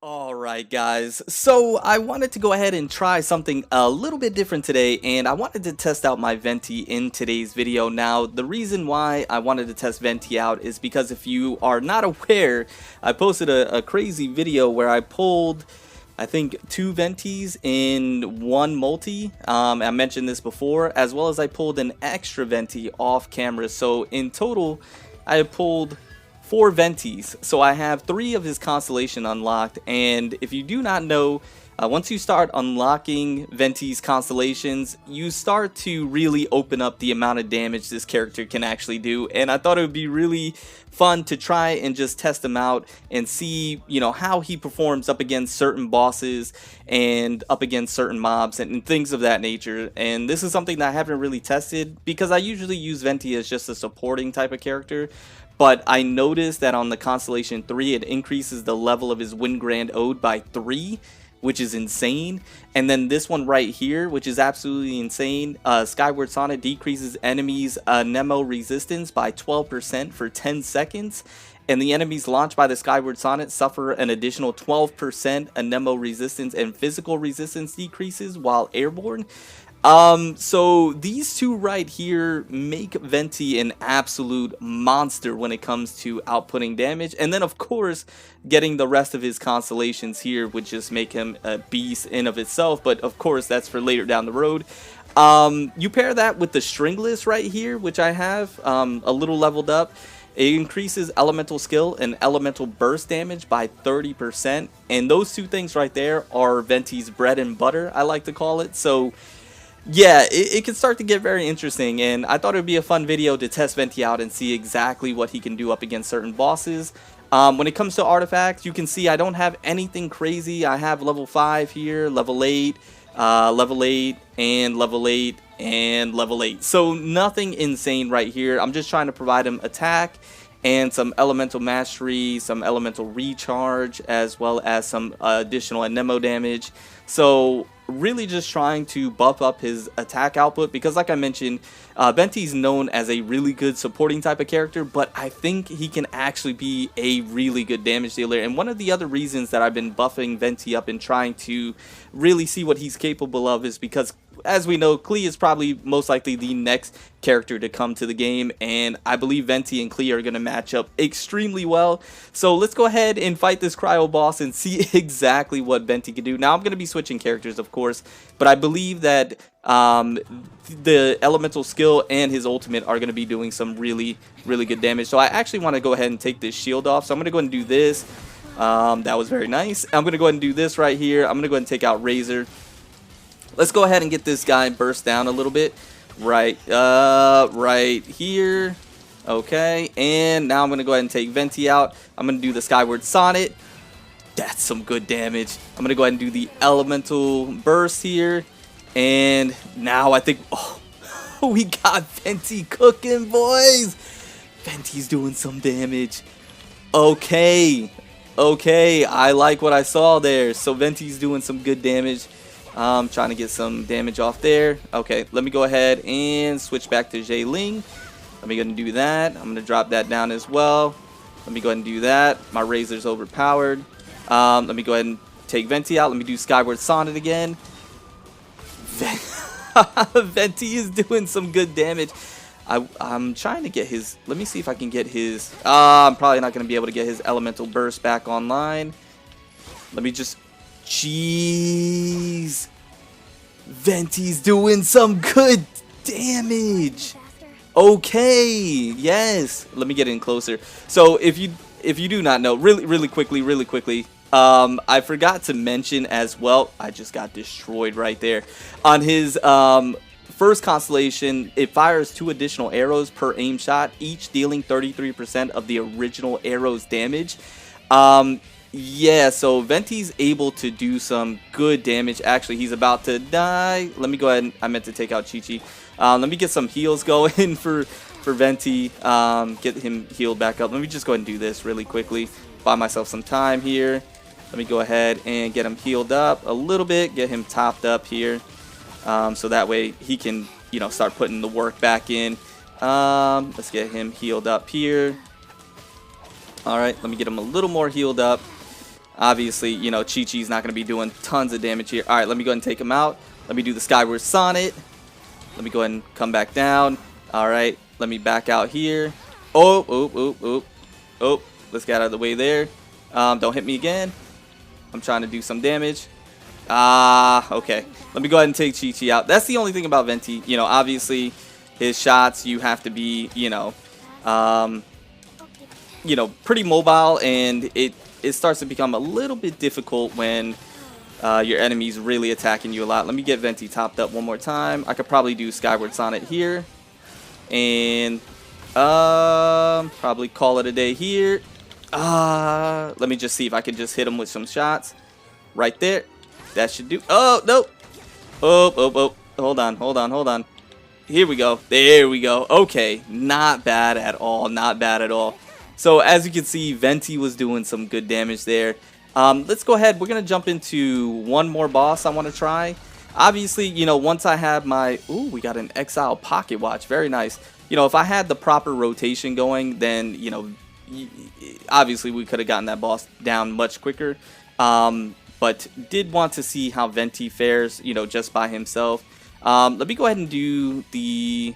Alright guys, so I wanted to go ahead and try something a little bit different today, and I wanted to test out my Venti in today's video. Now, the reason why I wanted to test Venti out is because if you are not aware, I posted a crazy video where I pulled, I think, 2 Ventis in one multi. I mentioned this before, as well as I pulled an extra Venti off camera. So in total, I have pulled 4 Ventis, so I have 3 of his constellation unlocked. And if you do not know, once you start unlocking Venti's constellations, you start to really open up the amount of damage this character can actually do. And I thought it would be really fun to try and just test him out and see, how he performs up against certain bosses and up against certain mobs and things of that nature. And this is something that I haven't really tested because I usually use Venti as just a supporting type of character. But I noticed that on the Constellation 3, it increases the level of his Wind Grand Ode by 3, which is insane. And then this one right here, which is absolutely insane, Skyward Sonnet decreases enemies' Nemo resistance by 12% for 10 seconds. And the enemies launched by the Skyward Sonnet suffer an additional 12% Nemo resistance and physical resistance decreases while airborne. So these two right here make Venti an absolute monster when it comes to outputting damage. And then of course, getting the rest of his constellations here would just make him a beast in of itself. But of course, that's for later down the road. You pair that with the Stringless right here, which I have a little leveled up. It increases elemental skill and elemental burst damage by 30%. And those two things right there are Venti's bread and butter, I like to call it. So yeah, it can start to get very interesting, and I thought it would be a fun video to test Venti out and see exactly what he can do up against certain bosses. When it comes to artifacts, you can see I don't have anything crazy. I have level 5 here, level 8, level 8, and level 8, and level 8. So nothing insane right here. I'm just trying to provide him attack and some elemental mastery, some elemental recharge, as well as some additional Anemo damage. So really just trying to buff up his attack output because, like I mentioned, Venti's known as a really good supporting type of character, but I think he can actually be a really good damage dealer. And one of the other reasons that I've been buffing Venti up and trying to really see what he's capable of is because, as we know, Klee is probably most likely the next character to come to the game, and I believe Venti and Klee are going to match up extremely well. So let's go ahead and fight this Cryo boss and see exactly what Venti can do. Now, I'm going to be switching characters, of course, but I believe that the elemental skill and his ultimate are going to be doing some really good damage. So I actually want to go ahead and take this shield off. So I'm going to go ahead and do this. That was very nice. I'm going to go ahead and do this right here. I'm going to go ahead and take out Razor. Let's go ahead and get this guy burst down a little bit. Right here. Okay, and now I'm going to go ahead and take Venti out. I'm going to do the Skyward Sonnet. That's some good damage. I'm going to go ahead and do the Elemental Burst here. And now I think, oh, we got Venti cooking, boys. Venti's doing some damage. Okay, I like what I saw there. So Venti's doing some good damage. Trying to get some damage off there. Okay, let me go ahead and switch back to Jay Ling. Let me go ahead and do that. I'm going to drop that down as well. Let me go ahead and do that. My Razor's overpowered. Let me go ahead and take Venti out. Let me do Skyward Sonnet again. Venti is doing some good damage. I'm trying to get his... Let me see if I can get his... I'm probably not going to be able to get his Elemental Burst back online. Let me just... Jeez. Venti's doing some good damage. Okay, yes. Let me get in closer. So if you do not know, really quickly, I forgot to mention as well, I just got destroyed right there. On his first constellation, it fires 2 additional arrows per aim shot, each dealing 33% of the original arrow's damage. Yeah, so Venti's able to do some good damage. Actually, he's about to die. Let me go ahead and... I meant to take out Chi-Chi. Let me get some heals going for Venti. Get him healed back up. Let me just go ahead and do this really quickly. Buy myself some time here. Let me go ahead and get him healed up a little bit. Get him topped up here. So that way he can, start putting the work back in. Let's get him healed up here. Alright, let me get him a little more healed up. Obviously, you know, Chi-Chi's not going to be doing tons of damage here. All right, let me go ahead and take him out. Let me do the Skyward Sonnet. Let me go ahead and come back down. All right, let me back out here. Oh, let's get out of the way there. Don't hit me again. I'm trying to do some damage. Okay. Let me go ahead and take Chi-Chi out. That's the only thing about Venti. You know, obviously, his shots, you have to be, pretty mobile, and it starts to become a little bit difficult when your enemy's really attacking you a lot. Let me get Venti topped up one more time. I could probably do Skyward Sonnet here. And probably call it a day here. Let me just see if I can just hit him with some shots. Right there. That should do. Oh, no. Oh. Hold on. Here we go. There we go. Okay. Not bad at all. Not bad at all. So, as you can see, Venti was doing some good damage there. Let's go ahead. We're going to jump into one more boss I want to try. Obviously, you know, once I have my... Ooh, we got an Exile Pocket Watch. Very nice. You know, if I had the proper rotation going, then, you know, obviously we could have gotten that boss down much quicker. But did want to see how Venti fares, you know, just by himself. Let me go ahead and do the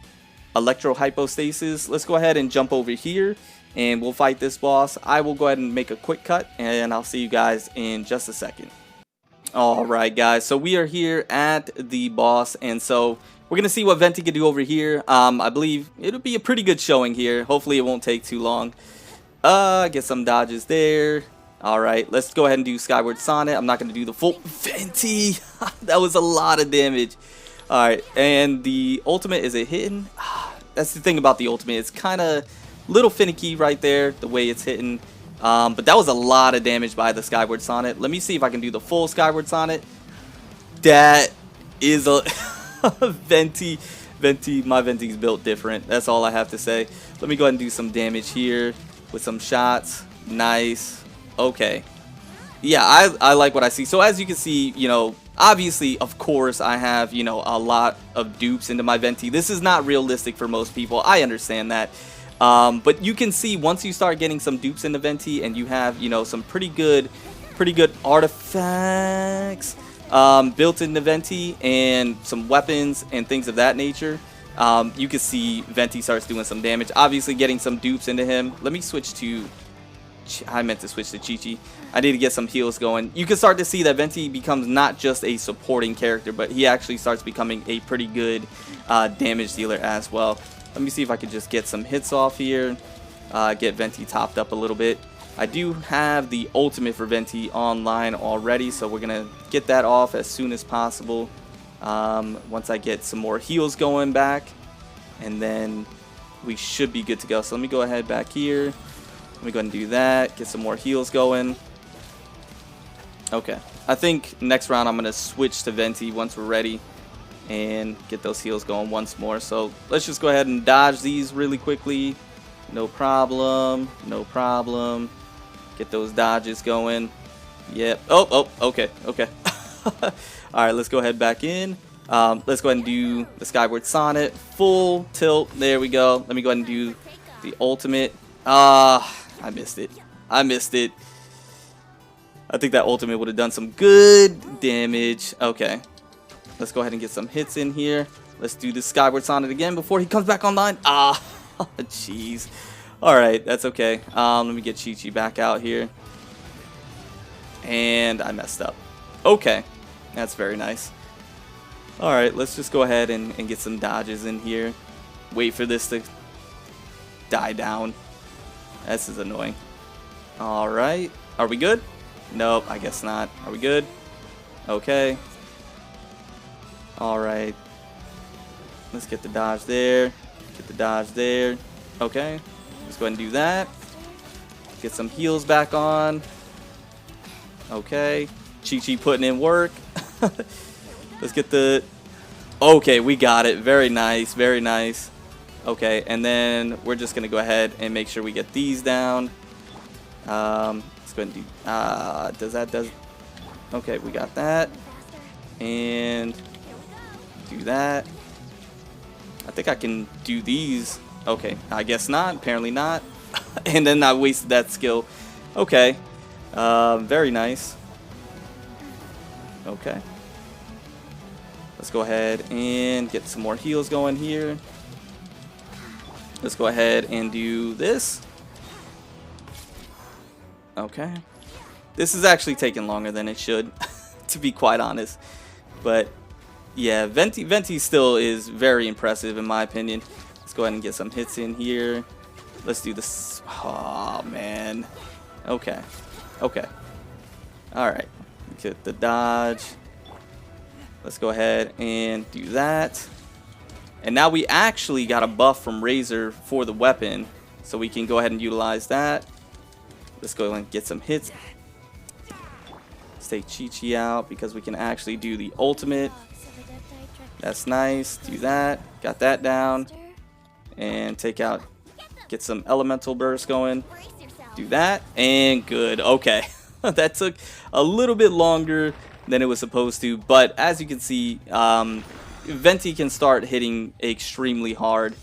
Electro Hypostasis. Let's go ahead and jump over here, and we'll fight this boss. I will go ahead and make a quick cut, and I'll see you guys in just a second. Alright guys, so we are here at the boss, and so we're going to see what Venti can do over here. I believe it'll be a pretty good showing here. Hopefully it won't take too long. Get some dodges there. Alright, let's go ahead and do Skyward Sonnet. I'm not going to do the full Venti. That was a lot of damage. Alright, and the ultimate, is it hitting? That's the thing about the ultimate. It's kind of a little finicky right there, the way it's hitting. But that was a lot of damage by the Skyward Sonnet. Let me see if I can do the full Skyward Sonnet. That is a Venti. My Venti's built different. That's all I have to say. Let me go ahead and do some damage here with some shots. Nice. Okay. Yeah, I like what I see. So as you can see, you know, obviously, of course, I have, you know, a lot of dupes into my Venti. This is not realistic for most people. I understand that. But you can see once you start getting some dupes into Venti and you have, you know, some pretty good artifacts built into Venti and some weapons and things of that nature, you can see Venti starts doing some damage. Obviously, getting some dupes into him. Let me switch to... I meant to switch to Chi-Chi. I need to get some heals going. You can start to see that Venti becomes not just a supporting character, but he actually starts becoming a pretty good damage dealer as well. Let me see if I could just get some hits off here. Get Venti topped up a little bit. I do have the ultimate for Venti online already, so we're going to get that off as soon as possible. Once I get some more heals going back, and then we should be good to go. So let me go ahead back here. Let me go ahead and do that. Get some more heals going. Okay. I think next round I'm going to switch to Venti once we're ready and get those heals going once more. So let's just go ahead and dodge these really quickly. No problem. No problem. Get those dodges going. Yep. Oh, okay. Alright, let's go ahead back in. Let's go ahead and do the Skyward Sonnet. Full tilt. There we go. Let me go ahead and do the ultimate. I missed it. I think that ultimate would have done some good damage. Okay. Let's go ahead and get some hits in here. Let's do the Skyward Sonnet again before he comes back online. Jeez. Alright, that's okay. Let me get Chi-Chi back out here. And I messed up. Okay. That's very nice. Alright, let's just go ahead and get some dodges in here. Wait for this to die down. This is annoying. Alright. Are we good? Nope, I guess not. Are we good? Okay. Alright. Let's get the dodge there. Get the dodge there. Okay. Let's go ahead and do that. Get some heals back on. Okay. Chi-Chi putting in work. Let's get the... Okay, we got it. Very nice. Very nice. Okay, and then we're just going to go ahead and make sure we get these down. Let's go ahead and do... does... Okay, we got that. And do that. I think I can do these. Okay, I guess not. Apparently not. And then I wasted that skill. Okay. Very nice. Okay. Let's go ahead and get some more heals going here. Let's go ahead and do this. Okay. This is actually taking longer than it should, to be quite honest. But yeah, Venti still is very impressive in my opinion. Let's go ahead and get some hits in here. Let's do this. Oh man. Okay. Okay. Alright. Get the dodge. Let's go ahead and do that. And now we actually got a buff from Razor for the weapon, so we can go ahead and utilize that. Let's go ahead and get some hits. Let's take Chi-Chi out because we can actually do the ultimate. That's nice. Do that. Got that down. And take out, get some elemental burst going. Do that. And good. Okay. That took a little bit longer than it was supposed to, but as you can see, Venti can start hitting extremely hard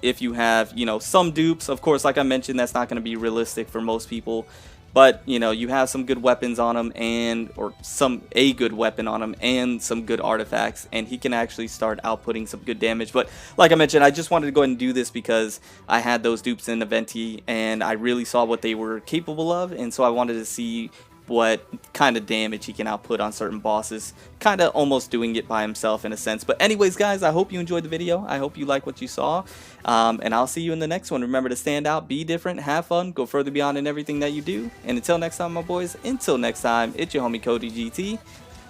if you have, you know, some dupes. Of course, like I mentioned, that's not going to be realistic for most people, but you know, you have some good weapons on him, and or a good weapon on him and some good artifacts, and he can actually start outputting some good damage. But like I mentioned, I just wanted to go ahead and do this because I had those dupes in the Venti and I really saw what they were capable of, and so I wanted to see what kind of damage he can output on certain bosses, kind of almost doing it by himself in a sense. But anyways, guys, I hope you enjoyed the video. I hope you like what you saw, and I'll see you in the next one. Remember to stand out, be different, have fun, go further beyond in everything that you do. And until next time, my boys, until next time, it's your homie Cody GT,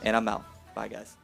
and I'm out. Bye, guys.